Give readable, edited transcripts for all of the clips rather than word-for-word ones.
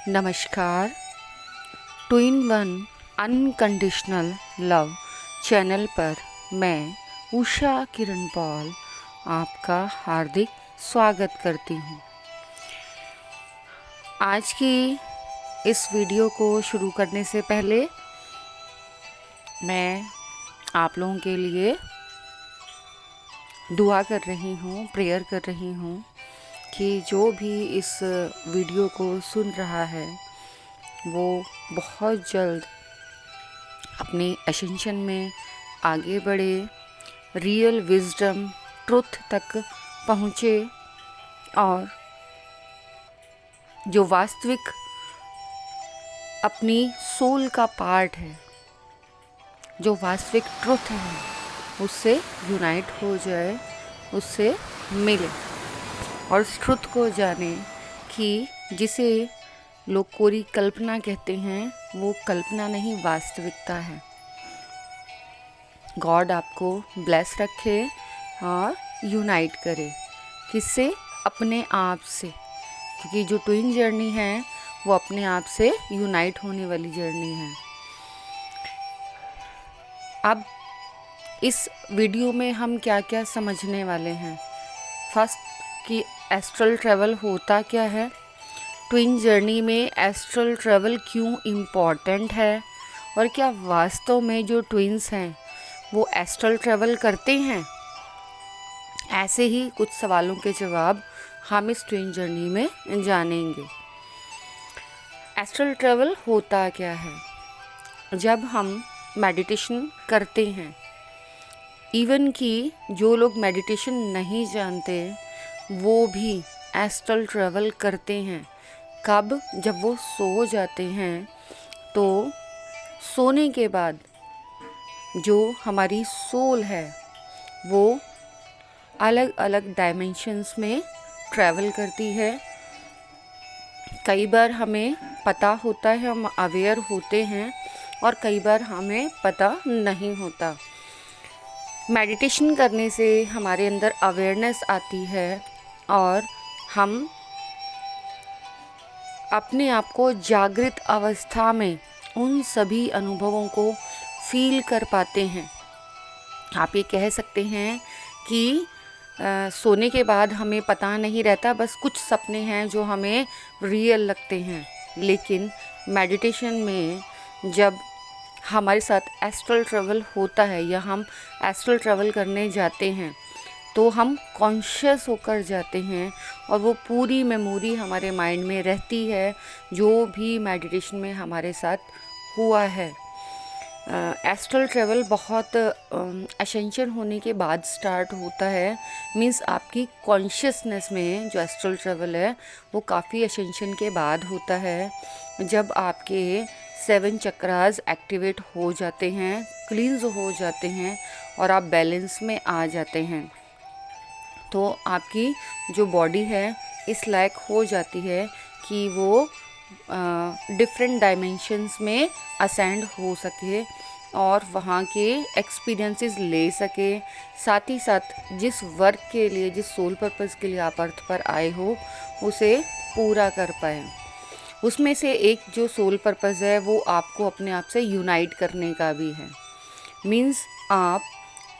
नमस्कार। Two in one unconditional love channel पर मैं उषा किरण पॉल आपका हार्दिक स्वागत करती हूँ। आज की इस वीडियो को शुरू करने से पहले मैं आप लोगों के लिए दुआ कर रही हूँ, प्रेयर कर रही हूँ कि जो भी इस वीडियो को सुन रहा है वो बहुत जल्द अपने एसेंशन में आगे बढ़े, रियल विजडम ट्रुथ तक पहुँचे और जो वास्तविक अपनी सोल का पार्ट है, जो वास्तविक ट्रुथ है, उससे यूनाइट हो जाए, उससे मिले और उस ट्रुथ को जाने कि जिसे लोग कोरी कल्पना कहते हैं वो कल्पना नहीं, वास्तविकता है। गॉड आपको ब्लेस रखे और यूनाइट करे, किससे? अपने आप से, क्योंकि जो ट्विन जर्नी है वो अपने आप से यूनाइट होने वाली जर्नी है। अब इस वीडियो में हम क्या क्या समझने वाले हैं। फर्स्ट कि एस्ट्रल ट्रैवल होता क्या है, ट्विन जर्नी में एस्ट्रल ट्रैवल क्यों इम्पॉर्टेंट है और क्या वास्तव में जो ट्विन्स हैं वो एस्ट्रल ट्रैवल करते हैं। ऐसे ही कुछ सवालों के जवाब हम इस ट्विन जर्नी में जानेंगे। एस्ट्रल ट्रैवल होता क्या है? जब हम मेडिटेशन करते हैं, इवन कि जो लोग मेडिटेशन नहीं जानते वो भी एस्ट्रल ट्रैवल करते हैं। कब? जब वो सो जाते हैं। तो सोने के बाद जो हमारी सोल है वो अलग अलग डायमेंशंस में ट्रैवल करती है। कई बार हमें पता होता है, हम अवेयर होते हैं, और कई बार हमें पता नहीं होता। मेडिटेशन करने से हमारे अंदर अवेयरनेस आती है और हम अपने आप को जागृत अवस्था में उन सभी अनुभवों को फील कर पाते हैं। आप ये कह सकते हैं कि सोने के बाद हमें पता नहीं रहता, बस कुछ सपने हैं जो हमें रियल लगते हैं। लेकिन मेडिटेशन में जब हमारे साथ एस्ट्रल ट्रैवल होता है या हम एस्ट्रल ट्रैवल करने जाते हैं तो हम कॉन्शियस होकर जाते हैं और वो पूरी मेमोरी हमारे माइंड में रहती है जो भी मेडिटेशन में हमारे साथ हुआ है। एस्ट्रल ट्रैवल बहुत एसेंशियल होने के बाद स्टार्ट होता है। मींस आपकी कॉन्शियसनेस में जो एस्ट्रल ट्रैवल है वो काफ़ी एसेंशियल के बाद होता है, जब आपके 7 चक्रास एक्टिवेट हो जाते हैं, क्लींस हो जाते हैं और आप बैलेंस में आ जाते हैं। तो आपकी जो बॉडी है इस लायक हो जाती है कि वो डिफरेंट डायमेंशंस में असेंड हो सके और वहाँ के एक्सपीरियंसेस ले सके। साथ ही साथ जिस वर्क के लिए, जिस सोल पर्पस के लिए आप अर्थ पर आए हो उसे पूरा कर पाए। उसमें से एक जो सोल पर्पस है वो आपको अपने आप से यूनाइट करने का भी है। मीन्स आप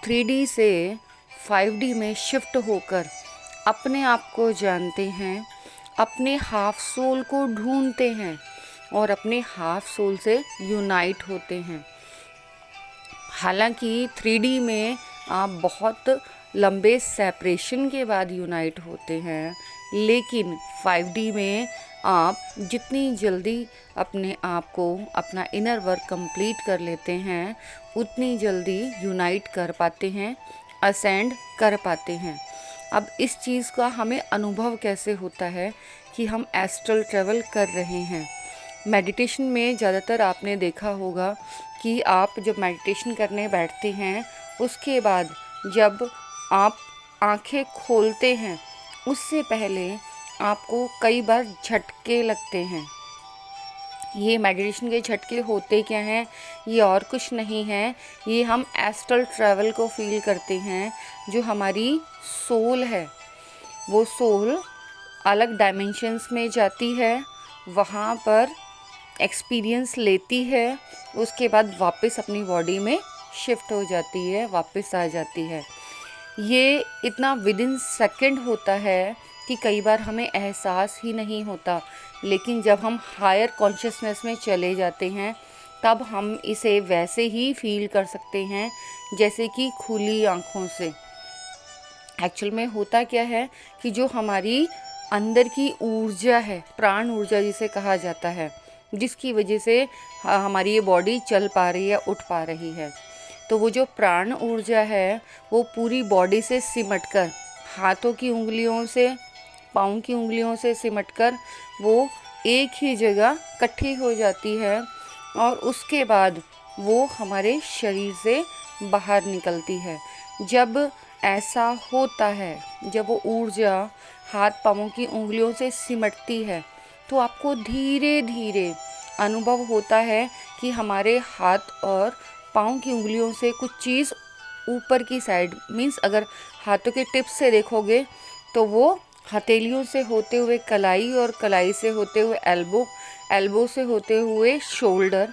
3D से 5D में शिफ्ट होकर अपने आप को जानते हैं, अपने हाफ सोल को ढूंढते हैं और अपने हाफ सोल से यूनाइट होते हैं। हालांकि 3D में आप बहुत लंबे सेपरेशन के बाद यूनाइट होते हैं, लेकिन 5D में आप जितनी जल्दी अपने आप को, अपना इनर वर्क कंप्लीट कर लेते हैं, उतनी जल्दी यूनाइट कर पाते हैं, असेंड कर पाते हैं। अब इस चीज़ का हमें अनुभव कैसे होता है कि हम एस्ट्रल ट्रैवल कर रहे हैं। मेडिटेशन में ज़्यादातर आपने देखा होगा कि आप जब मेडिटेशन करने बैठते हैं उसके बाद जब आप आंखें खोलते हैं उससे पहले आपको कई बार झटके लगते हैं। ये मेडिटेशन के झटके होते क्या हैं? ये और कुछ नहीं है, ये हम एस्ट्रल ट्रैवल को फील करते हैं। जो हमारी सोल है वो सोल अलग डायमेंशंस में जाती है वहाँ पर एक्सपीरियंस लेती है, उसके बाद वापस अपनी बॉडी में शिफ्ट हो जाती है, वापस आ जाती है। ये इतना विदिन सेकंड होता है कि कई बार हमें एहसास ही नहीं होता, लेकिन जब हम हायर कॉन्शियसनेस में चले जाते हैं तब हम इसे वैसे ही फील कर सकते हैं जैसे कि खुली आँखों से। एक्चुअल में होता क्या है कि जो हमारी अंदर की ऊर्जा है, प्राण ऊर्जा जिसे कहा जाता है, जिसकी वजह से हमारी ये बॉडी चल पा रही है, उठ पा रही है, तो वो जो प्राण ऊर्जा है वो पूरी बॉडी से सिमटकर, हाथों की उंगलियों से, पाँव की उंगलियों से सिमटकर वो एक ही जगह इकट्ठी हो जाती है और उसके बाद वो हमारे शरीर से बाहर निकलती है। जब ऐसा होता है, जब वो ऊर्जा हाथ पाँवों की उंगलियों से सिमटती है, तो आपको धीरे धीरे अनुभव होता है कि हमारे हाथ और पाँव की उंगलियों से कुछ चीज़ ऊपर की साइड, मीन्स अगर हाथों के टिप से देखोगे तो वो हथेलियों से होते हुए कलाई, और कलाई से होते हुए एल्बो, एल्बो से होते हुए शोल्डर,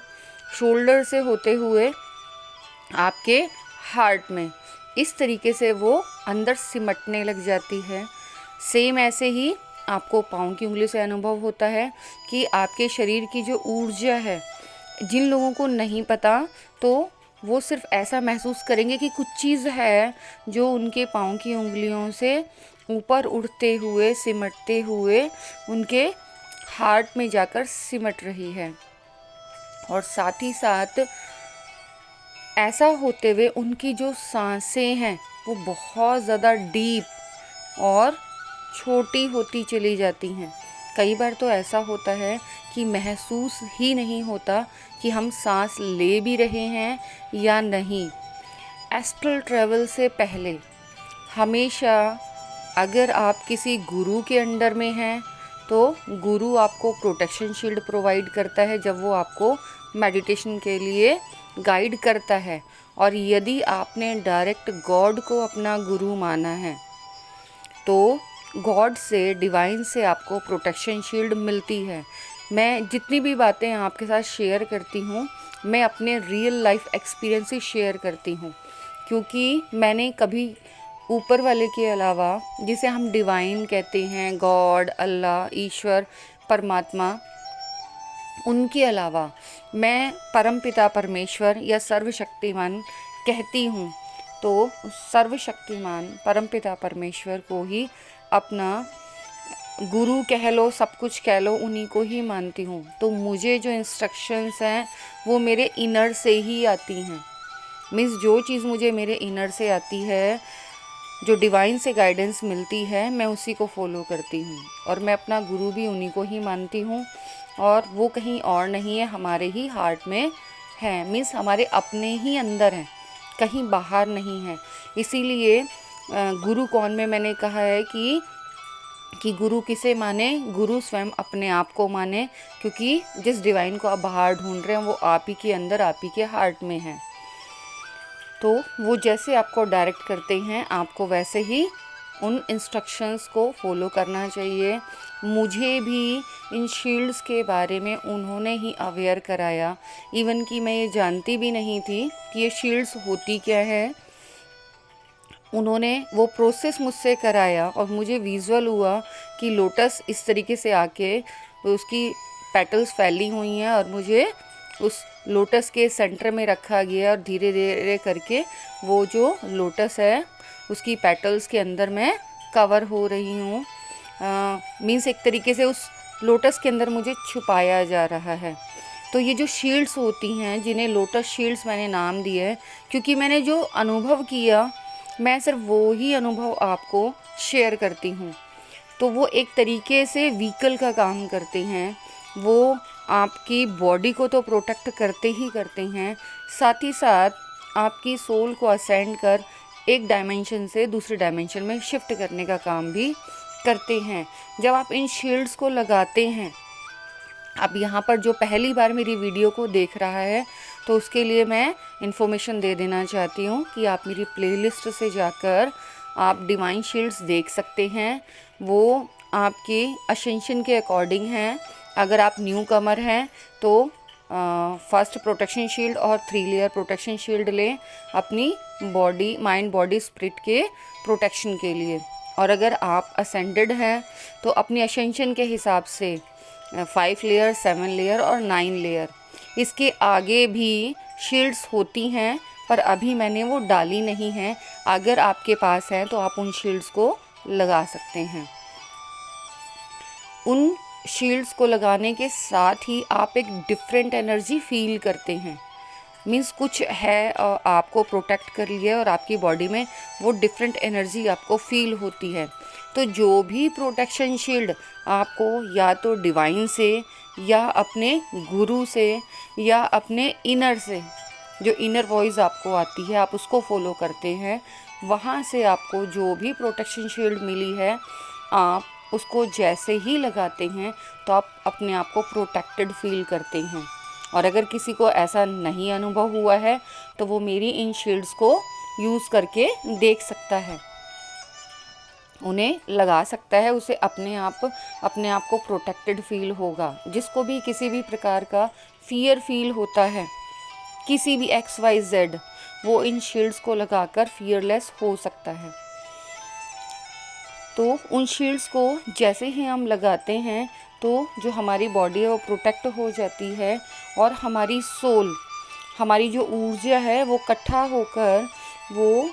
शोल्डर से होते हुए आपके हार्ट में, इस तरीके से वो अंदर सिमटने लग जाती है। सेम ऐसे ही आपको पाँव की उंगली से अनुभव होता है कि आपके शरीर की जो ऊर्जा है, जिन लोगों को नहीं पता तो वो सिर्फ ऐसा महसूस करेंगे कि कुछ चीज़ है जो उनके पाँव की उंगलियों से ऊपर उड़ते हुए, सिमटते हुए उनके हार्ट में जाकर सिमट रही है। और साथ ही साथ ऐसा होते हुए उनकी जो सांसें हैं वो बहुत ज़्यादा डीप और छोटी होती चली जाती हैं। कई बार तो ऐसा होता है कि महसूस ही नहीं होता कि हम सांस ले भी रहे हैं या नहीं। एस्ट्रल ट्रैवल से पहले हमेशा अगर आप किसी गुरु के अंडर में हैं तो गुरु आपको प्रोटेक्शन शील्ड प्रोवाइड करता है जब वो आपको मेडिटेशन के लिए गाइड करता है। और यदि आपने डायरेक्ट गॉड को अपना गुरु माना है तो गॉड से, डिवाइन से आपको प्रोटेक्शन शील्ड मिलती है। मैं जितनी भी बातें आपके साथ शेयर करती हूँ, मैं अपने रियल लाइफ एक्सपीरियंस से शेयर करती हूँ, क्योंकि मैंने कभी ऊपर वाले के अलावा, जिसे हम डिवाइन कहते हैं, गॉड, अल्लाह, ईश्वर, परमात्मा, उनके अलावा मैं परमपिता परमेश्वर या सर्वशक्तिमान कहती हूँ, तो सर्वशक्तिमान परमपिता परमेश्वर को ही अपना गुरु कह लो, सब कुछ कह लो, उन्हीं को ही मानती हूँ। तो मुझे जो इंस्ट्रक्शंस हैं वो मेरे इनर से ही आती हैं। मीन्स जो चीज़ मुझे मेरे इनर से आती है, जो डिवाइन से गाइडेंस मिलती है, मैं उसी को फॉलो करती हूँ। और मैं अपना गुरु भी उन्हीं को ही मानती हूँ, और वो कहीं और नहीं है, हमारे ही हार्ट में है। मीन्स हमारे अपने ही अंदर हैं, कहीं बाहर नहीं है। इसीलिए गुरु कौन में मैंने कहा है कि गुरु किसे माने, गुरु स्वयं अपने आप को माने, क्योंकि जिस डिवाइन को आप बाहर ढूंढ रहे हैं वो आप ही के अंदर, आप ही के हार्ट में है। तो वो जैसे आपको डायरेक्ट करते हैं, आपको वैसे ही उन इंस्ट्रक्शंस को फॉलो करना चाहिए। मुझे भी इन शील्ड्स के बारे में उन्होंने ही अवेयर कराया, इवन कि मैं ये जानती भी नहीं थी कि ये शील्ड्स होती क्या है। उन्होंने वो प्रोसेस मुझसे कराया और मुझे विजुअल हुआ कि लोटस इस तरीके से आके उसकी पेटल्स फैली हुई हैं और मुझे उस लोटस के सेंटर में रखा गया, और धीरे धीरे करके वो जो लोटस है उसकी पेटल्स के अंदर मैं कवर हो रही हूँ। मीन्स एक तरीके से उस लोटस के अंदर मुझे छुपाया जा रहा है। तो ये जो शील्ड्स होती हैं, जिन्हें लोटस शील्ड्स मैंने नाम दिया है, क्योंकि मैंने जो अनुभव किया, मैं सिर्फ वो ही अनुभव आपको शेयर करती हूँ। तो वो एक तरीके से व्हीकल का काम करते हैं। वो आपकी बॉडी को तो प्रोटेक्ट करते ही करते हैं, साथ ही साथ आपकी सोल को असेंड कर एक डायमेंशन से दूसरे डायमेंशन में शिफ्ट करने का काम भी करते हैं। जब आप इन शील्ड्स को लगाते हैं, अब यहाँ पर जो पहली बार मेरी वीडियो को देख रहा है तो उसके लिए मैं इन्फॉर्मेशन दे देना चाहती हूँ कि आप मेरी प्लेलिस्ट से जाकर आप डिवाइन शील्ड्स देख सकते हैं। वो आपके असेंशन के अकॉर्डिंग हैं। अगर आप न्यू कमर हैं तो फर्स्ट प्रोटेक्शन शील्ड और 3 लेयर प्रोटेक्शन शील्ड लें अपनी बॉडी, माइंड, बॉडी, स्पिरिट के प्रोटेक्शन के लिए। और अगर आप असेंडेड हैं तो अपनी असेंशन के हिसाब से 5 लेयर, 7 लेयर और 9 लेयर, इसके आगे भी शील्ड्स होती हैं पर अभी मैंने वो डाली नहीं है। अगर आपके पास है तो आप उन शील्ड्स को लगा सकते हैं। उन शील्ड्स को लगाने के साथ ही आप एक डिफरेंट एनर्जी फील करते हैं। मीन्स कुछ है आपको प्रोटेक्ट कर लिया और आपकी बॉडी में वो डिफरेंट एनर्जी आपको फील होती है। तो जो भी प्रोटेक्शन शील्ड आपको या तो डिवाइन से या अपने गुरु से या अपने इनर से, जो इनर वॉइस आपको आती है आप उसको फॉलो करते हैं, वहाँ से आपको जो भी प्रोटेक्शन शील्ड मिली है आप उसको जैसे ही लगाते हैं तो आप अपने आप को प्रोटेक्टेड फील करते हैं। और अगर किसी को ऐसा नहीं अनुभव हुआ है तो वो मेरी इन शील्ड्स को यूज़ करके देख सकता है, उन्हें लगा सकता है, उसे अपने आप को प्रोटेक्टेड फील होगा। जिसको भी किसी भी प्रकार का फियर फील होता है, किसी भी XYZ, वो इन शील्ड्स को लगाकर फियरलेस हो सकता है। तो उन शील्ड्स को जैसे ही हम लगाते हैं तो जो हमारी बॉडी है वो प्रोटेक्ट हो जाती है और हमारी सोल, हमारी जो ऊर्जा है वो इकट्ठा होकर वो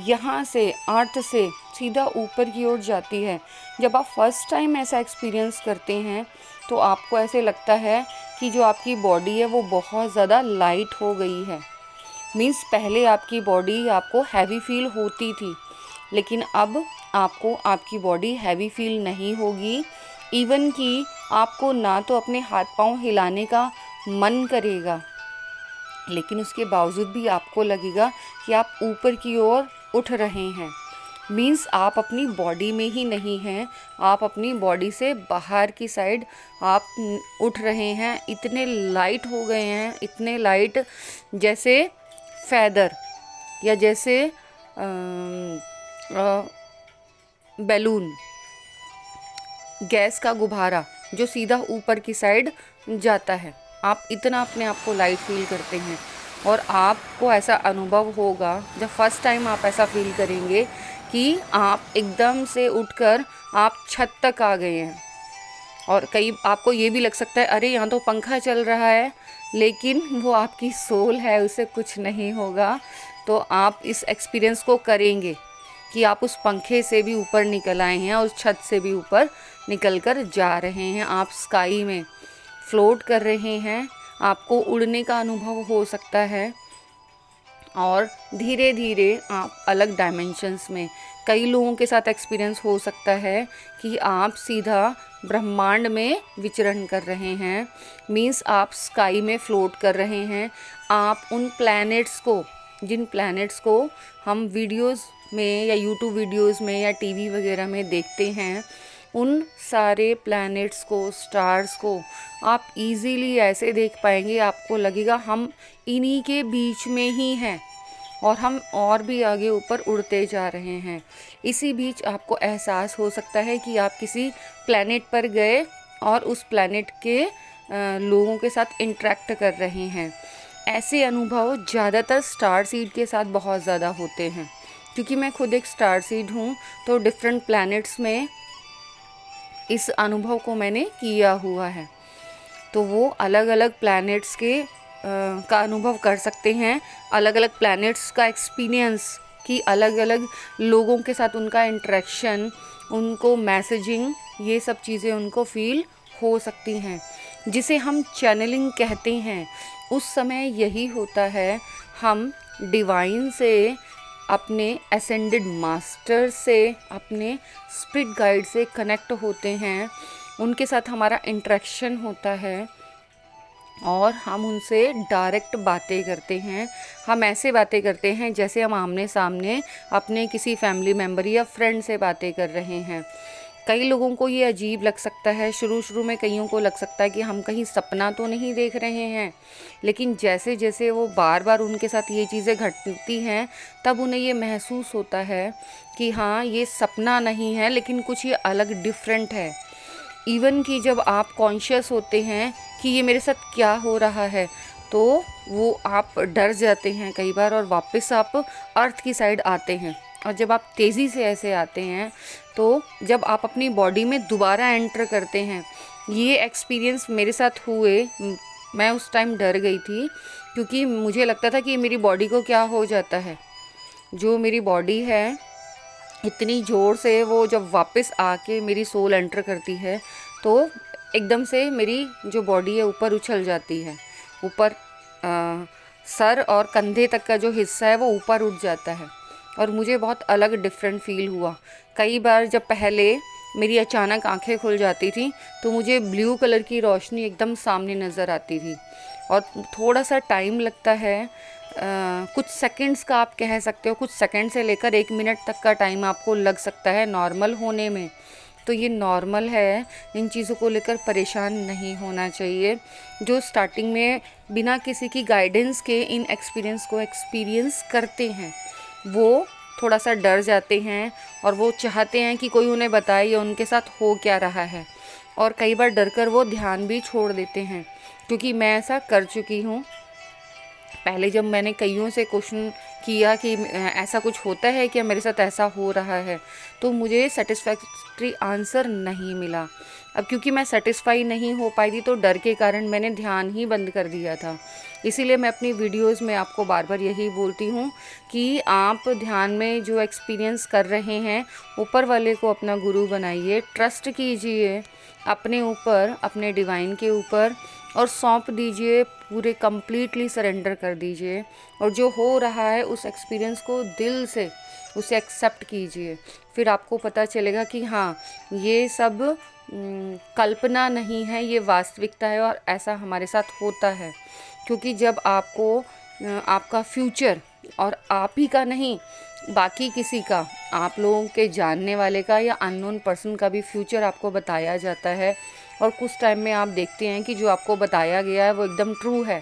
यहाँ से अर्थ से सीधा ऊपर की ओर जाती है। जब आप फर्स्ट टाइम ऐसा एक्सपीरियंस करते हैं तो आपको ऐसे लगता है कि जो आपकी बॉडी है वो बहुत ज़्यादा लाइट हो गई है। मीन्स पहले आपकी बॉडी आपको हैवी फील होती थी, लेकिन अब आपको आपकी बॉडी हैवी फील नहीं होगी। इवन कि आपको ना तो अपने हाथ पांव हिलाने का मन करेगा, लेकिन उसके बावजूद भी आपको लगेगा कि आप ऊपर की ओर उठ रहे हैं। मीन्स आप अपनी बॉडी में ही नहीं हैं, आप अपनी बॉडी से बाहर की साइड आप उठ रहे हैं। इतने लाइट हो गए हैं, इतने लाइट जैसे फैदर या जैसे बैलून, गैस का गुब्बारा जो सीधा ऊपर की साइड जाता है। आप इतना अपने आप को लाइट फील करते हैं और आपको ऐसा अनुभव होगा जब फर्स्ट टाइम आप ऐसा फील करेंगे कि आप एकदम से उठकर आप छत तक आ गए हैं। और कई आपको ये भी लग सकता है अरे यहाँ तो पंखा चल रहा है, लेकिन वो आपकी सोल है, उसे कुछ नहीं होगा। तो आप इस एक्सपीरियंस को करेंगे कि आप उस पंखे से भी ऊपर निकल आए हैं और उस छत से भी ऊपर निकल कर जा रहे हैं। आप स्काई में फ्लोट कर रहे हैं, आपको उड़ने का अनुभव हो सकता है और धीरे धीरे आप अलग डायमेंशंस में, कई लोगों के साथ एक्सपीरियंस हो सकता है कि आप सीधा ब्रह्मांड में विचरण कर रहे हैं। मीन्स आप स्काई में फ्लोट कर रहे हैं। आप उन प्लैनेट्स को, जिन प्लैनेट्स को हम वीडियोस में या यूट्यूब वीडियोस में या टीवी वगैरह में देखते हैं, उन सारे प्लैनेट्स को, स्टार्स को आप इजीली ऐसे देख पाएंगे, आपको लगेगा हम इन्हीं के बीच में ही हैं और हम और भी आगे ऊपर उड़ते जा रहे हैं। इसी बीच आपको एहसास हो सकता है कि आप किसी प्लैनेट पर गए और उस प्लैनेट के लोगों के साथ इंटरेक्ट कर रहे हैं। ऐसे अनुभव ज़्यादातर स्टार सीड के साथ बहुत ज़्यादा होते हैं। क्योंकि मैं खुद एक स्टार सीड हूँ तो डिफरेंट प्लैनेट्स में इस अनुभव को मैंने किया हुआ है। तो वो अलग अलग प्लैनेट्स के का अनुभव कर सकते हैं, अलग अलग प्लैनेट्स का एक्सपीरियंस, कि अलग अलग लोगों के साथ उनका इंटरेक्शन, उनको मैसेजिंग, ये सब चीज़ें उनको फील हो सकती हैं, जिसे हम चैनलिंग कहते हैं। उस समय यही होता है, हम डिवाइन से, अपने असेंडेड मास्टर से, अपने स्पिरिट गाइड से कनेक्ट होते हैं, उनके साथ हमारा इंटरेक्शन होता है और हम उनसे डायरेक्ट बातें करते हैं। हम ऐसे बातें करते हैं जैसे हम आमने सामने अपने किसी फैमिली मेम्बर या फ्रेंड से बातें कर रहे हैं। कई लोगों को ये अजीब लग सकता है, शुरू में कईयों को लग सकता है कि हम कहीं सपना तो नहीं देख रहे हैं, लेकिन जैसे जैसे वो बार बार उनके साथ ये चीज़ें घटती हैं तब उन्हें ये महसूस होता है कि हाँ, ये सपना नहीं है, लेकिन कुछ ये अलग डिफरेंट है। इवन कि जब आप कॉन्शियस होते हैं कि ये मेरे साथ क्या हो रहा है, तो वो आप डर जाते हैं कई बार और वापस आप अर्थ की साइड आते हैं। और जब आप तेज़ी से ऐसे आते हैं, तो जब आप अपनी बॉडी में दोबारा एंटर करते हैं, ये एक्सपीरियंस मेरे साथ हुए। मैं उस टाइम डर गई थी, क्योंकि मुझे लगता था कि मेरी बॉडी को क्या हो जाता है। जो मेरी बॉडी है, इतनी ज़ोर से वो जब वापस आके मेरी सोल एंटर करती है, तो एकदम से मेरी जो बॉडी है ऊपर उछल जाती है। ऊपर सर और कंधे तक का जो हिस्सा है वो ऊपर उठ जाता है, और मुझे बहुत अलग डिफरेंट फील हुआ। कई बार जब पहले मेरी अचानक आंखें खुल जाती थी, तो मुझे ब्लू कलर की रोशनी एकदम सामने नज़र आती थी, और थोड़ा सा टाइम लगता है, कुछ सेकंड्स का आप कह सकते हो, कुछ सेकंड से लेकर 1 मिनट तक का टाइम आपको लग सकता है नॉर्मल होने में। तो ये नॉर्मल है, इन चीज़ों को लेकर परेशान नहीं होना चाहिए। जो स्टार्टिंग में बिना किसी की गाइडेंस के इन एक्सपीरियंस को एक्सपीरियंस करते हैं, वो थोड़ा सा डर जाते हैं, और वो चाहते हैं कि कोई उन्हें बताए या उनके साथ हो क्या रहा है। और कई बार डर कर वो ध्यान भी छोड़ देते हैं, क्योंकि मैं ऐसा कर चुकी हूँ। पहले जब मैंने कईयों से क्वेश्चन किया कि ऐसा कुछ होता है क्या, मेरे साथ ऐसा हो रहा है, तो मुझे सेटिस्फैक्ट्री आंसर नहीं मिला। अब क्योंकि मैं सेटिस्फाई नहीं हो पाई थी, तो डर के कारण मैंने ध्यान ही बंद कर दिया था। इसीलिए मैं अपनी वीडियोस में आपको बार बार यही बोलती हूँ कि आप ध्यान में जो एक्सपीरियंस कर रहे हैं, ऊपर वाले को अपना गुरु बनाइए, ट्रस्ट कीजिए अपने ऊपर, अपने डिवाइन के ऊपर, और सौंप दीजिए, पूरे कंप्लीटली सरेंडर कर दीजिए। और जो हो रहा है उस एक्सपीरियंस को दिल से उसे एक्सेप्ट कीजिए। फिर आपको पता चलेगा कि हाँ, ये सब कल्पना नहीं है, ये वास्तविकता है, और ऐसा हमारे साथ होता है। क्योंकि जब आपको आपका फ्यूचर, और आप ही का नहीं, बाकी किसी का, आप लोगों के जानने वाले का या अननोन पर्सन का भी फ्यूचर आपको बताया जाता है, और कुछ टाइम में आप देखते हैं कि जो आपको बताया गया है वो एकदम ट्रू है,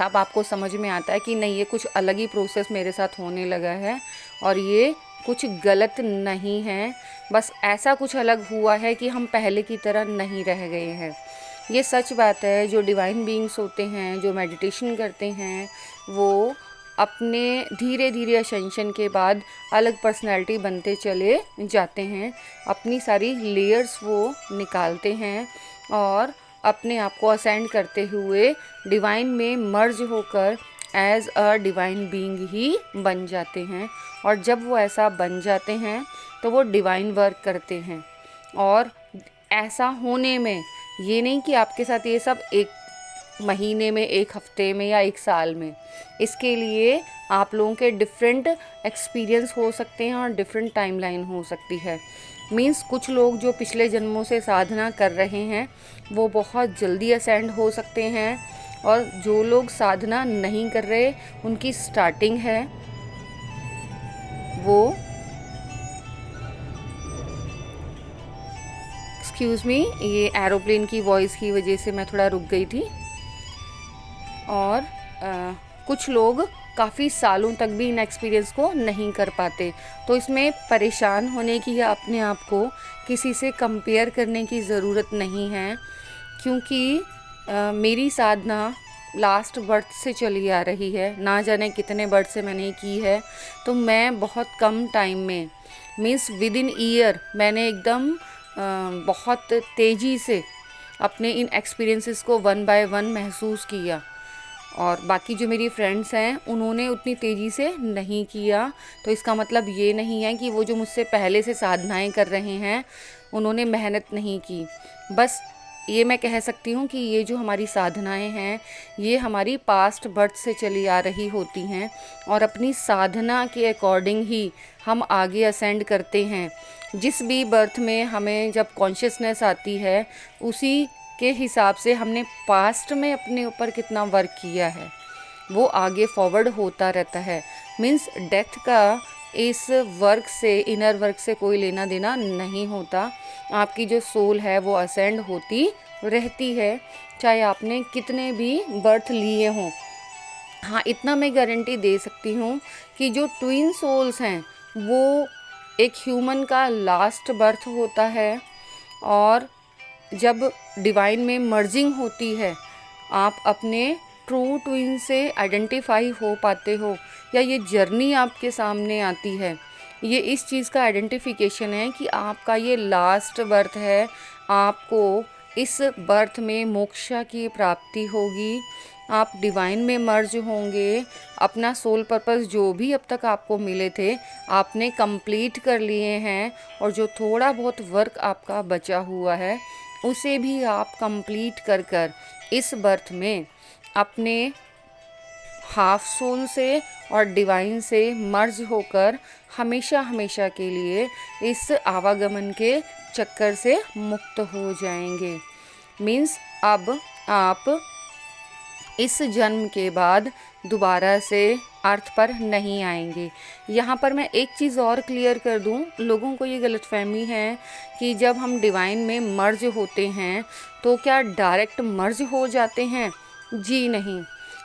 तब आपको समझ में आता है कि नहीं, ये कुछ अलग ही प्रोसेस मेरे साथ होने लगा है, और ये कुछ गलत नहीं है, बस ऐसा कुछ अलग हुआ है कि हम पहले की तरह नहीं रह गए हैं। ये सच बात है। जो डिवाइन बीइंग्स होते हैं, जो मेडिटेशन करते हैं, वो अपने धीरे धीरे असेंशन के बाद अलग पर्सनैलिटी बनते चले जाते हैं। अपनी सारी लेयर्स वो निकालते हैं, और अपने आप को असेंड करते हुए डिवाइन में मर्ज होकर एज अ डिवाइन बीइंग ही बन जाते हैं। और जब वो ऐसा बन जाते हैं, तो वो डिवाइन वर्क करते हैं। और ऐसा होने में ये नहीं कि आपके साथ ये सब 1 महीने में, 1 हफ्ते में या 1 साल में, इसके लिए आप लोगों के डिफरेंट एक्सपीरियंस हो सकते हैं और डिफरेंट टाइमलाइन हो सकती है। मींस कुछ लोग जो पिछले जन्मों से साधना कर रहे हैं, वो बहुत जल्दी असेंड हो सकते हैं, और जो लोग साधना नहीं कर रहे, उनकी स्टार्टिंग है, वो एक्सक्यूज़ मी, ये एरोप्लेन की वॉइस की वजह से मैं थोड़ा रुक गई थी। और कुछ लोग काफ़ी सालों तक भी इन एक्सपीरियंस को नहीं कर पाते। तो इसमें परेशान होने की या अपने आप को किसी से कंपेयर करने की ज़रूरत नहीं है, क्योंकि मेरी साधना लास्ट बर्थ से चली आ रही है, ना जाने कितने बर्थ से मैंने की है। तो मैं बहुत कम टाइम में, मीन्स विद इन ईयर, मैंने एकदम बहुत तेज़ी से अपने इन एक्सपीरियंसेस को 1 बाय 1 महसूस किया। और बाकी जो मेरी फ्रेंड्स हैं, उन्होंने उतनी तेज़ी से नहीं किया। तो इसका मतलब ये नहीं है कि वो जो मुझसे पहले से साधनाएं कर रहे हैं, उन्होंने मेहनत नहीं की। बस ये मैं कह सकती हूँ कि ये जो हमारी साधनाएं हैं, ये हमारी पास्ट बर्थ से चली आ रही होती हैं, और अपनी साधना के अकॉर्डिंग ही हम आगे असेंड करते हैं। जिस भी बर्थ में हमें जब कॉन्शियसनेस आती है, उसी के हिसाब से हमने पास्ट में अपने ऊपर कितना वर्क किया है, वो आगे फॉरवर्ड होता रहता है। मीन्स डेथ का इस वर्क से, इनर वर्क से कोई लेना देना नहीं होता। आपकी जो सोल है वो असेंड होती रहती है, चाहे आपने कितने भी बर्थ लिए हों। हाँ, इतना मैं गारंटी दे सकती हूँ कि जो ट्विन सोल्स हैं, वो एक ह्यूमन का लास्ट बर्थ होता है, और जब डिवाइन में मर्जिंग होती है, आप अपने ट्रू ट्विन से आइडेंटिफाई हो पाते हो, या ये जर्नी आपके सामने आती है। ये इस चीज़ का आइडेंटिफिकेशन है कि आपका ये लास्ट बर्थ है, आपको इस बर्थ में मोक्षा की प्राप्ति होगी, आप डिवाइन में मर्ज होंगे, अपना सोल पर्पस जो भी अब तक आपको मिले थे आपने कंप्लीट कर लिए हैं, और जो थोड़ा बहुत वर्क आपका बचा हुआ है उसे भी आप कंप्लीट कर कर इस बर्थ में अपने हाफ सोल से और डिवाइन से मर्ज होकर हमेशा हमेशा के लिए इस आवागमन के चक्कर से मुक्त हो जाएंगे। मीन्स अब आप इस जन्म के बाद दोबारा से अर्थ पर नहीं आएंगे। यहाँ पर मैं एक चीज़ और क्लियर कर दूँ, लोगों को ये गलतफहमी है कि जब हम डिवाइन में मर्ज होते हैं तो क्या डायरेक्ट मर्ज हो जाते हैं? जी नहीं,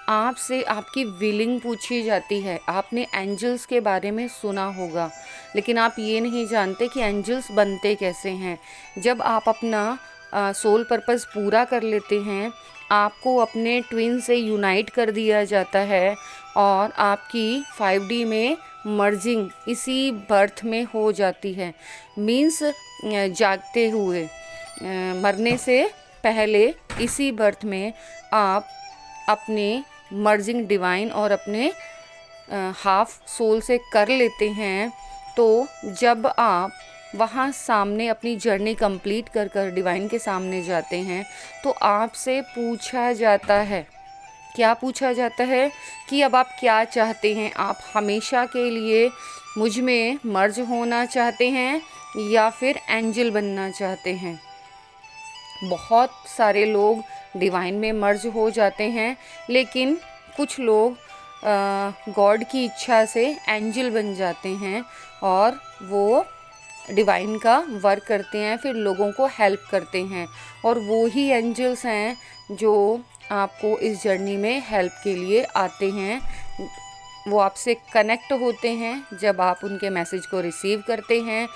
आपसे आपकी विलिंग पूछी जाती है। आपने एंजल्स के बारे में सुना होगा, लेकिन आप ये नहीं जानते कि एंजल्स बनते कैसे हैं। जब आप अपना सोल पर्पस पूरा कर लेते हैं, आपको अपने ट्विन से यूनाइट कर दिया जाता है और आपकी 5D में मर्जिंग इसी बर्थ में हो जाती है। मीन्स जागते हुए, मरने से पहले इसी बर्थ में आप अपने मर्जिंग डिवाइन और अपने हाफ सोल से कर लेते हैं। तो जब आप वहाँ सामने अपनी जर्नी कंप्लीट कर कर डिवाइन के सामने जाते हैं तो आपसे पूछा जाता है, क्या पूछा जाता है कि अब आप क्या चाहते हैं? आप हमेशा के लिए मुझ में मर्ज होना चाहते हैं या फिर एंजल बनना चाहते हैं? बहुत सारे लोग डिवाइन में मर्ज हो जाते हैं, लेकिन कुछ लोग गॉड की इच्छा से एंजल बन जाते हैं और वो डिवाइन का वर्क करते हैं, फिर लोगों को हेल्प करते हैं। और वो ही एंजल्स हैं जो आपको इस जर्नी में हेल्प के लिए आते हैं। वो आपसे कनेक्ट होते हैं जब आप उनके मैसेज को रिसीव करते हैं,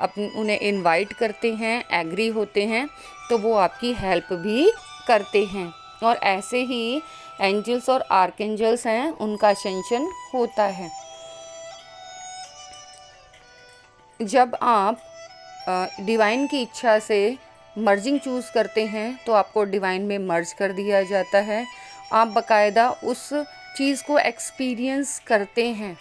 उन्हें इनवाइट करते हैं, एग्री होते हैं, तो वो आपकी हेल्प भी करते हैं। और ऐसे ही एंजल्स और आर्कएंजल्स हैं, उनका असेंशन होता है। जब आप डिवाइन की इच्छा से मर्जिंग चूज़ करते हैं तो आपको डिवाइन में मर्ज कर दिया जाता है। आप बाकायदा उस चीज़ को एक्सपीरियंस करते हैं।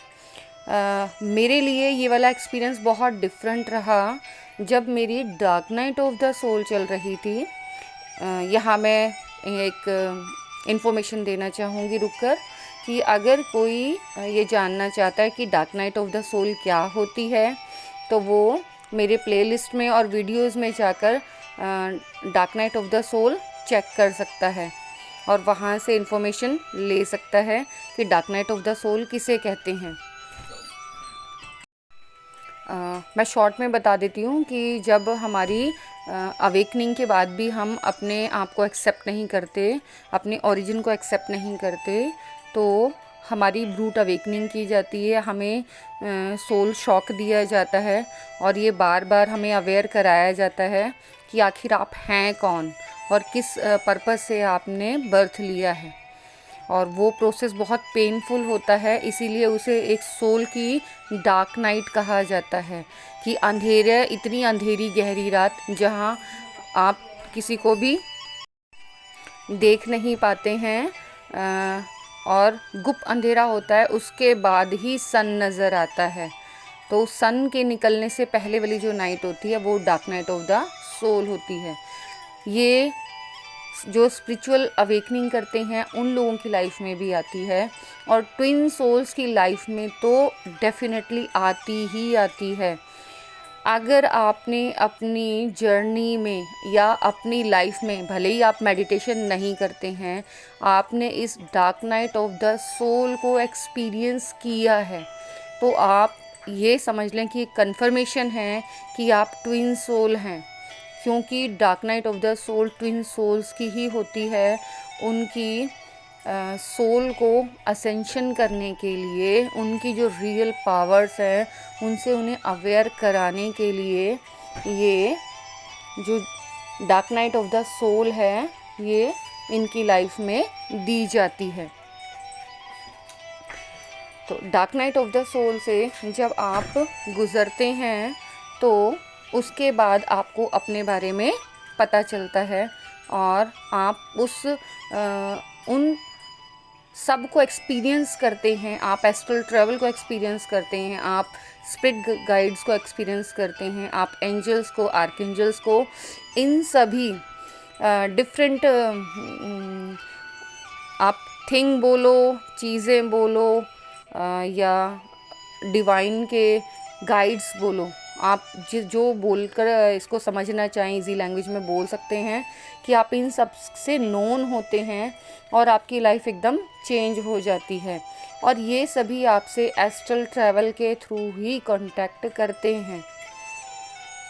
मेरे लिए ये वाला एक्सपीरियंस बहुत डिफरेंट रहा जब मेरी dark night of the soul चल रही थी। यहाँ मैं एक इन्फॉर्मेशन देना चाहूँगी रुककर कि अगर कोई ये जानना चाहता है कि dark night of the soul क्या होती है तो वो मेरे प्लेलिस्ट में और वीडियोस में जाकर dark night of the soul check कर सकता है और वहाँ से इन्फॉर्मेशन ले सकता है कि dark night of the soul किसे कहते हैं। मैं शॉर्ट में बता देती हूँ कि जब हमारी अवेकनिंग के बाद भी हम अपने आप को एक्सेप्ट नहीं करते, अपने ओरिजिन को एक्सेप्ट नहीं करते, तो हमारी ब्रूट अवेकनिंग की जाती है, हमें सोल शॉक दिया जाता है और ये बार बार हमें अवेयर कराया जाता है कि आखिर आप हैं कौन और किस पर्पस से आपने बर्थ लिया है। और वो प्रोसेस बहुत पेनफुल होता है, इसीलिए उसे एक सोल की डार्क नाइट कहा जाता है कि अंधेरे, इतनी अंधेरी गहरी रात जहाँ आप किसी को भी देख नहीं पाते हैं और गुप्त अंधेरा होता है, उसके बाद ही सन नज़र आता है। तो सन के निकलने से पहले वाली जो नाइट होती है वो dark night of the soul होती है। ये जो स्पिरिचुअल अवेकनिंग करते हैं उन लोगों की लाइफ में भी आती है और ट्विन सोल्स की लाइफ में तो डेफिनेटली आती ही आती है। अगर आपने अपनी जर्नी में या अपनी लाइफ में, भले ही आप मेडिटेशन नहीं करते हैं, आपने इस dark night of the soul को एक्सपीरियंस किया है, तो आप ये समझ लें कि कंफर्मेशन है कि आप ट्विन सोल हैं। क्योंकि dark night of the soul twin souls की ही होती है। उनकी सोल को असेंशन करने के लिए, उनकी जो रियल पावर्स हैं उनसे उन्हें अवेयर कराने के लिए ये जो dark night of the soul है ये इनकी लाइफ में दी जाती है। तो dark night of the soul से जब आप गुज़रते हैं तो उसके बाद आपको अपने बारे में पता चलता है और आप उन सब को एक्सपीरियंस करते हैं। आप एस्ट्रल ट्रैवल को एक्सपीरियंस करते हैं, आप स्पिरिट गाइड्स को एक्सपीरियंस करते हैं, आप एंजल्स को, आर्कएंजल्स को, इन सभी डिफरेंट आप थिंग बोलो, चीज़ें बोलो या डिवाइन के गाइड्स बोलो, आप जो बोलकर इसको समझना चाहें इजी लैंग्वेज में बोल सकते हैं कि आप इन सब से नोन होते हैं और आपकी लाइफ एकदम चेंज हो जाती है। और ये सभी आपसे एस्ट्रल ट्रैवल के थ्रू ही कांटेक्ट करते हैं।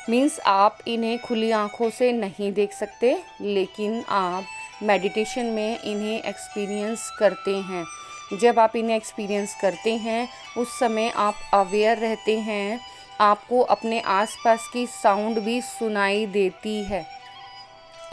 मीन्स आप इन्हें खुली आंखों से नहीं देख सकते, लेकिन आप मेडिटेशन में इन्हें एक्सपीरियंस करते हैं। जब आप इन्हें एक्सपीरियंस करते हैं उस समय आप अवेयर रहते हैं, आपको अपने आसपास की साउंड भी सुनाई देती है।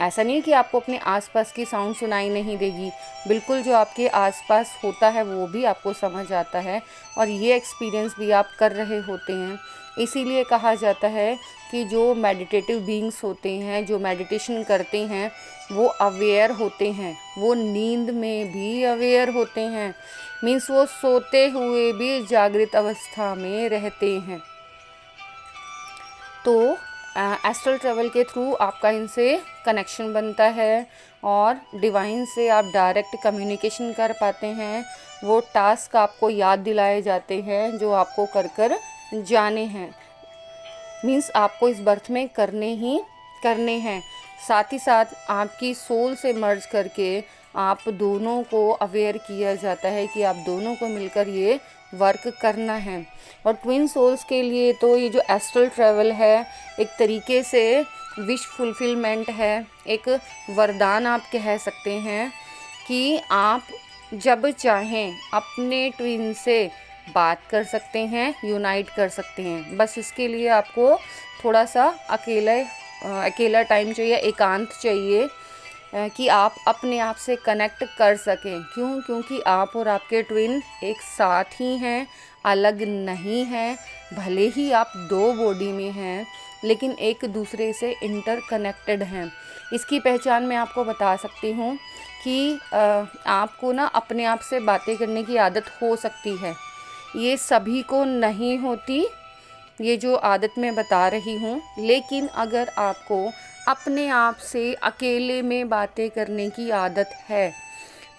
ऐसा नहीं है कि आपको अपने आसपास की साउंड सुनाई नहीं देगी, बिल्कुल जो आपके आसपास होता है वो भी आपको समझ आता है और ये एक्सपीरियंस भी आप कर रहे होते हैं। इसीलिए कहा जाता है कि जो मेडिटेटिव बीइंग्स होते हैं, जो मेडिटेशन करते हैं, वो अवेयर होते हैं, वो नींद में भी अवेयर होते हैं। मीन्स वो सोते हुए भी जागृत अवस्था में रहते हैं। तो एस्ट्रल ट्रैवल के थ्रू आपका इनसे कनेक्शन बनता है और डिवाइन से आप डायरेक्ट कम्युनिकेशन कर पाते हैं। वो टास्क आपको याद दिलाए जाते हैं जो आपको कर जाने हैं। मीन्स आपको इस बर्थ में करने हैं। साथ ही साथ आपकी सोल से मर्ज करके आप दोनों को अवेयर किया जाता है कि आप दोनों को मिलकर ये वर्क करना है। और ट्विन सोल्स के लिए तो ये जो एस्ट्रल ट्रैवल है एक तरीके से विश फुलफिलमेंट है, एक वरदान आप कह सकते हैं कि आप जब चाहें अपने ट्विन से बात कर सकते हैं, यूनाइट कर सकते हैं। बस इसके लिए आपको थोड़ा सा अकेला टाइम चाहिए, एकांत चाहिए कि आप अपने आप से कनेक्ट कर सकें। क्योंकि आप और आपके ट्विन एक साथ ही हैं, अलग नहीं हैं। भले ही आप दो बॉडी में हैं लेकिन एक दूसरे से इंटरकनेक्टेड हैं। इसकी पहचान मैं आपको बता सकती हूँ कि आपको ना अपने आप से बातें करने की आदत हो सकती है। ये सभी को नहीं होती, ये जो आदत मैं बता रही हूँ, लेकिन अगर आपको अपने आप से अकेले में बातें करने की आदत है,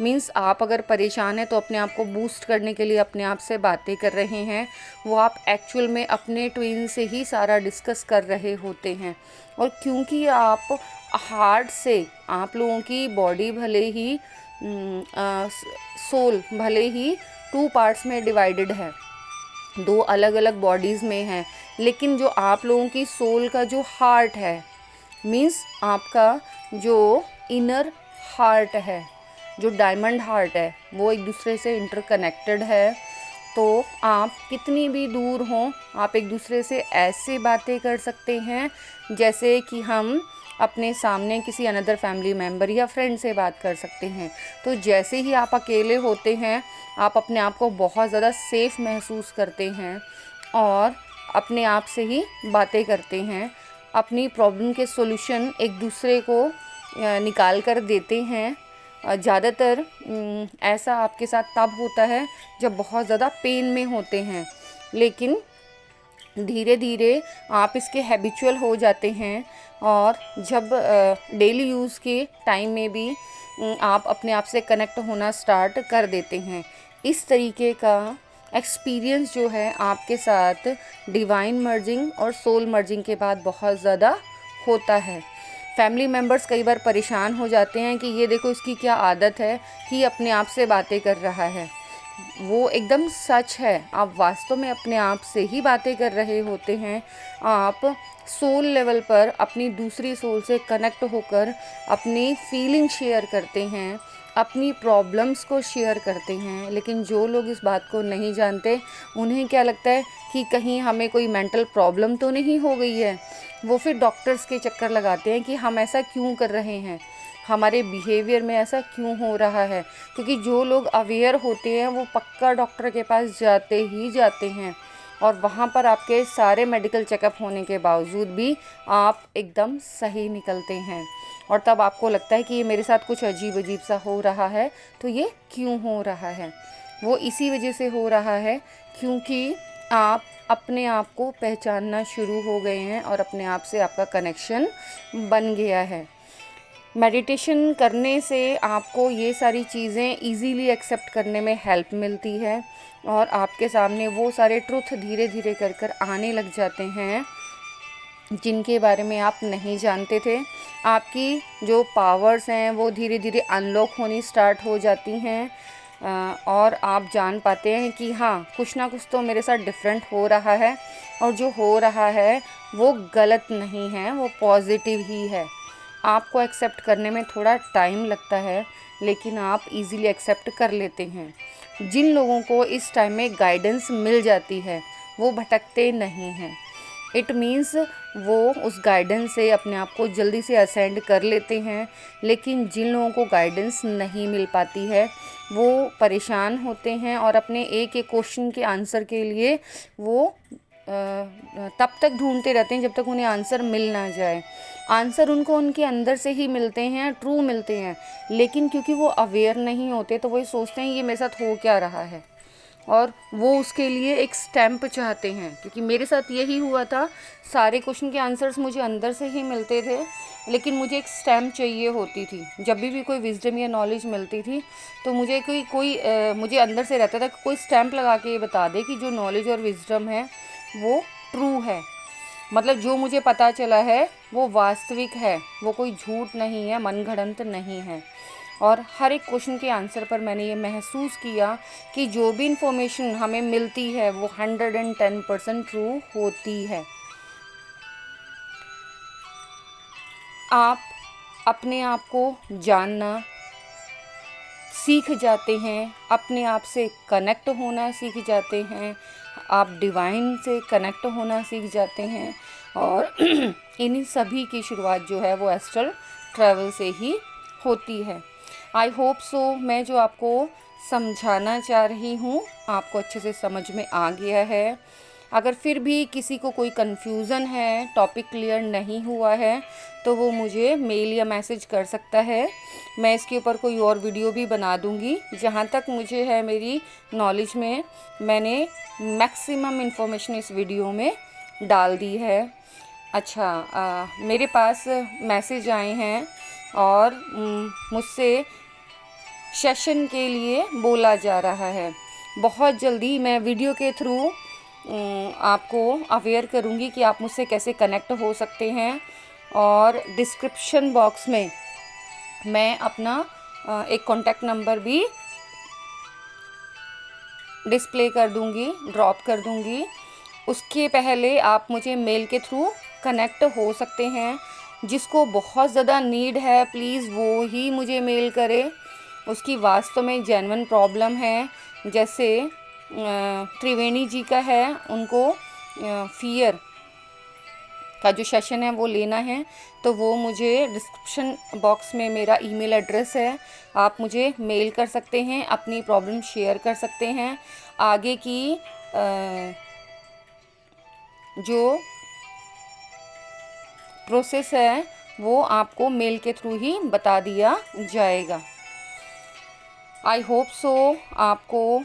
मीन्स आप अगर परेशान हैं तो अपने आप को बूस्ट करने के लिए अपने आप से बातें कर रहे हैं, वो आप एक्चुअल में अपने ट्विन से ही सारा डिस्कस कर रहे होते हैं। और क्योंकि आप हार्ट से, आप लोगों की बॉडी भले ही सोल भले ही 2 पार्ट्स में डिवाइडेड है, 2 अलग अलग बॉडीज़ में है, लेकिन जो आप लोगों की सोल का जो हार्ट है, मीन्स आपका जो इनर हार्ट है, जो डायमंड हार्ट है, वो एक दूसरे से इंटरकनेक्टेड है। तो आप कितनी भी दूर हों, आप एक दूसरे से ऐसे बातें कर सकते हैं जैसे कि हम अपने सामने किसी अनदर फैमिली मेम्बर या फ्रेंड से बात कर सकते हैं। तो जैसे ही आप अकेले होते हैं, आप अपने आप को बहुत ज़्यादा सेफ़ महसूस करते हैं और अपने आप से ही बातें करते हैं, अपनी प्रॉब्लम के सॉल्यूशन एक दूसरे को निकाल कर देते हैं। ज़्यादातर ऐसा आपके साथ तब होता है जब बहुत ज़्यादा पेन में होते हैं, लेकिन धीरे धीरे आप इसके हैबिचुअल हो जाते हैं और जब डेली यूज़ के टाइम में भी आप अपने आप से कनेक्ट होना स्टार्ट कर देते हैं। इस तरीके का एक्सपीरियंस जो है आपके साथ डिवाइन मर्जिंग और सोल मर्जिंग के बाद बहुत ज़्यादा होता है। फैमिली मेम्बर्स कई बार परेशान हो जाते हैं कि ये देखो इसकी क्या आदत है कि अपने आप से बातें कर रहा है। वो एकदम सच है, आप वास्तव में अपने आप से ही बातें कर रहे होते हैं। आप सोल लेवल पर अपनी दूसरी सोल से कनेक्ट होकर अपनी फीलिंग शेयर करते हैं, अपनी प्रॉब्लम्स को शेयर करते हैं, लेकिन जो लोग इस बात को नहीं जानते उन्हें क्या लगता है कि कहीं हमें कोई मेंटल प्रॉब्लम तो नहीं हो गई है। वो फिर डॉक्टर्स के चक्कर लगाते हैं कि हम ऐसा क्यों कर रहे हैं, हमारे बिहेवियर में ऐसा क्यों हो रहा है। क्योंकि जो लोग अवेयर होते हैं वो पक्का डॉक्टर के पास जाते ही जाते हैं, और वहाँ पर आपके सारे मेडिकल चेकअप होने के बावजूद भी आप एकदम सही निकलते हैं। और तब आपको लगता है कि ये मेरे साथ कुछ अजीब अजीब सा हो रहा है, तो ये क्यों हो रहा है? वो इसी वजह से हो रहा है क्योंकि आप अपने आप को पहचानना शुरू हो गए हैं और अपने आप से आपका कनेक्शन बन गया है। मेडिटेशन करने से आपको ये सारी चीज़ें इजीली एक्सेप्ट करने में हेल्प मिलती है, और आपके सामने वो सारे ट्रुथ धीरे धीरे कर आने लग जाते हैं जिनके बारे में आप नहीं जानते थे। आपकी जो पावर्स हैं वो धीरे धीरे अनलॉक होनी स्टार्ट हो जाती हैं, और आप जान पाते हैं कि हाँ, कुछ ना कुछ तो मेरे साथ डिफरेंट हो रहा है, और जो हो रहा है वो गलत नहीं है, वो पॉजिटिव ही है। आपको एक्सेप्ट करने में थोड़ा टाइम लगता है, लेकिन आप इजीली एक्सेप्ट कर लेते हैं। जिन लोगों को इस टाइम में गाइडेंस मिल जाती है वो भटकते नहीं हैं। इट मीन्स वो उस गाइडेंस से अपने आप को जल्दी से असेंड कर लेते हैं। लेकिन जिन लोगों को गाइडेंस नहीं मिल पाती है वो परेशान होते हैं, और अपने एक एक क्वेश्चन के आंसर के लिए वो तब तक ढूंढते रहते हैं जब तक उन्हें आंसर मिल ना जाए। आंसर उनको उनके अंदर से ही मिलते हैं, ट्रू मिलते हैं, लेकिन क्योंकि वो अवेयर नहीं होते तो वही सोचते हैं ये मेरे साथ हो क्या रहा है, और वो उसके लिए एक स्टैम्प चाहते हैं। क्योंकि मेरे साथ यही हुआ था, सारे क्वेश्चन के आंसर्स मुझे अंदर से ही मिलते थे, लेकिन मुझे एक स्टैम्प चाहिए होती थी। जब भी कोई विजडम या नॉलेज मिलती थी तो मुझे मुझे अंदर से रहता था कि कोई स्टैम्प लगा के ये बता दे कि जो नॉलेज और विजडम है वो ट्रू है, मतलब जो मुझे पता चला है वो वास्तविक है, वो कोई झूठ नहीं है, मनगढ़ंत नहीं है। और हर एक क्वेश्चन के आंसर पर मैंने ये महसूस किया कि जो भी इंफॉर्मेशन हमें मिलती है वो 110% ट्रू होती है। आप अपने आप को जानना सीख जाते हैं, अपने आप से कनेक्ट होना सीख जाते हैं, आप डिवाइन से कनेक्ट होना सीख जाते हैं, और इन्हीं सभी की शुरुआत जो है वो एस्ट्रल ट्रैवल से ही होती है। आई होप सो मैं जो आपको समझाना चाह रही हूँ आपको अच्छे से समझ में आ गया है। अगर फिर भी किसी को कोई कन्फ्यूज़न है, टॉपिक क्लियर नहीं हुआ है, तो वो मुझे मेल या मैसेज कर सकता है। मैं इसके ऊपर कोई और वीडियो भी बना दूँगी। जहाँ तक मुझे है मेरी नॉलेज में, मैंने मैक्सिमम इन्फॉर्मेशन इस वीडियो में डाल दी है। अच्छा, मेरे पास मैसेज आए हैं और मुझसे सेशन के लिए बोला जा रहा है। बहुत जल्दी मैं वीडियो के थ्रू आपको अवेयर करूँगी कि आप मुझसे कैसे कनेक्ट हो सकते हैं, और डिस्क्रिप्शन बॉक्स में मैं अपना एक कॉन्टैक्ट नंबर भी डिस्प्ले कर दूँगी, ड्रॉप कर दूँगी। उसके पहले आप मुझे मेल के थ्रू कनेक्ट हो सकते हैं। जिसको बहुत ज़्यादा नीड है प्लीज़ वो ही मुझे मेल करे, उसकी वास्तव में जेन्युइन प्रॉब्लम है। जैसे त्रिवेणी जी का है, उनको फियर का जो सेशन है वो लेना है, तो वो मुझे डिस्क्रिप्शन बॉक्स में मेरा ईमेल एड्रेस है, आप मुझे मेल कर सकते हैं, अपनी प्रॉब्लम शेयर कर सकते हैं। आगे की जो प्रोसेस है वो आपको मेल के थ्रू ही बता दिया जाएगा। आई होप सो आपको